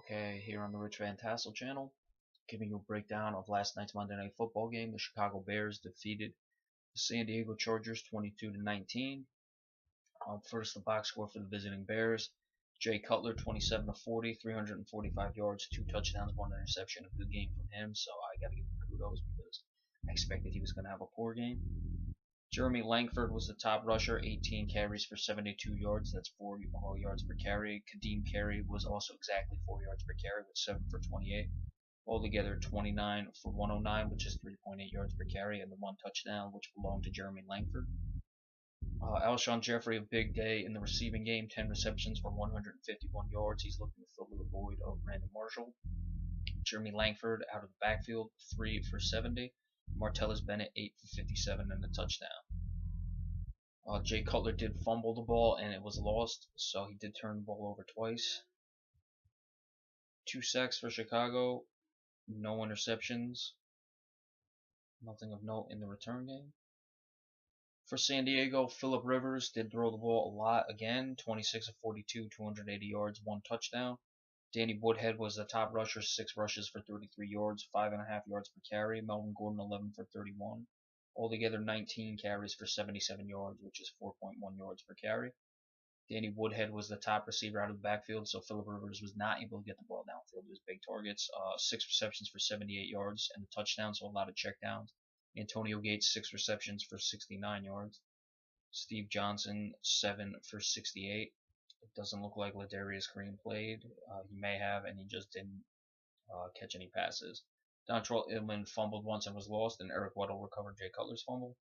Okay, here on the Rich Van Tassel channel, giving you a breakdown of last night's Monday Night Football game. The Chicago Bears defeated the San Diego Chargers 22-19. First, the box score for the visiting Bears: Jay Cutler 27 to 40, 345 yards, 2 touchdowns, 1 interception. A good game from him, so I got to give him kudos because I expected he was going to have a poor game. Jeremy Langford was the top rusher, 18 carries for 72 yards. That's 40 yards per carry. Kadeem Carey was also exactly 4 yards per carry with 7 for 28. Altogether 29 for 109, which is 3.8 yards per carry, and the 1 touchdown, which belonged to Jeremy Langford. Alshon Jeffrey, a big day in the receiving game, 10 receptions for 151 yards. He's looking to fill the void of Brandon Marshall. Jeremy Langford out of the backfield, 3 for 70. Martellus Bennett, 8 for 57 and a touchdown. Jay Cutler did fumble the ball and it was lost, so he did turn the ball over twice. 2 sacks for Chicago, no interceptions, nothing of note in the return game. For San Diego, Phillip Rivers did throw the ball a lot again, 26 of 42, 280 yards, 1 touchdown. Danny Woodhead was the top rusher, 6 rushes for 33 yards, 5.5 yards per carry. Melvin Gordon, 11 for 31. Altogether 19 carries for 77 yards, which is 4.1 yards per carry. Danny Woodhead was the top receiver out of the backfield, so Phillip Rivers was not able to get the ball downfield. It was big targets. 6 receptions for 78 yards and a touchdown, so a lot of checkdowns. Antonio Gates, 6 receptions for 69 yards. Steve Johnson, 7 for 68. It doesn't look like Ladarius Green played. He may have, and he just didn't catch any passes. Dontrell Inman fumbled once and was lost, and Eric Weddle recovered Jay Cutler's fumble.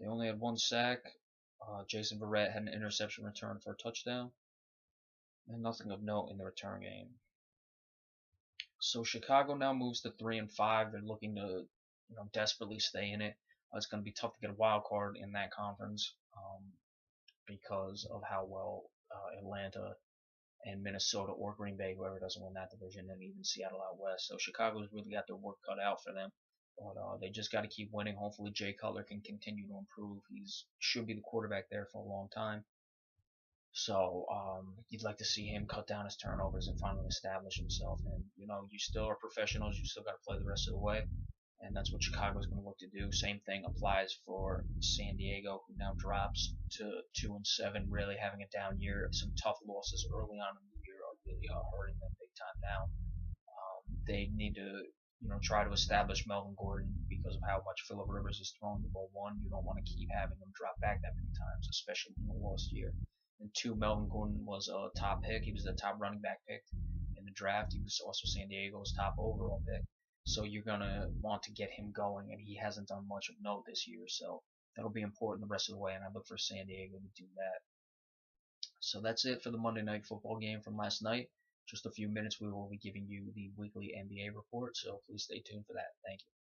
They only had 1 sack. Jason Verrett had an interception return for a touchdown, and nothing of note in the return game. So Chicago now moves to 3-5. They're looking to, desperately stay in it. It's going to be tough to get a wild card in that conference because of how well Atlanta and Minnesota or Green Bay, whoever doesn't win that division, and even Seattle out west. So Chicago's really got their work cut out for them. But they just got to keep winning. Hopefully Jay Cutler can continue to improve. He should be the quarterback there for a long time. So you'd like to see him cut down his turnovers and finally establish himself. And you still are professionals. You still got to play the rest of the way. And that's what Chicago's going to look to do. Same thing applies for San Diego, who now drops to 2-7, really having a down year. Some tough losses early on in the year are really hurting them big time now. They need to, try to establish Melvin Gordon because of how much Phillip Rivers is throwing the ball. 1, you don't want to keep having him drop back that many times, especially in the lost year. And 2, Melvin Gordon was a top pick. He was the top running back pick in the draft. He was also San Diego's top overall pick. So you're going to want to get him going, and he hasn't done much of note this year. So that'll be important the rest of the way, and I look for San Diego to do that. So that's it for the Monday Night Football game from last night. Just a few minutes, we will be giving you the weekly NBA report, so please stay tuned for that. Thank you.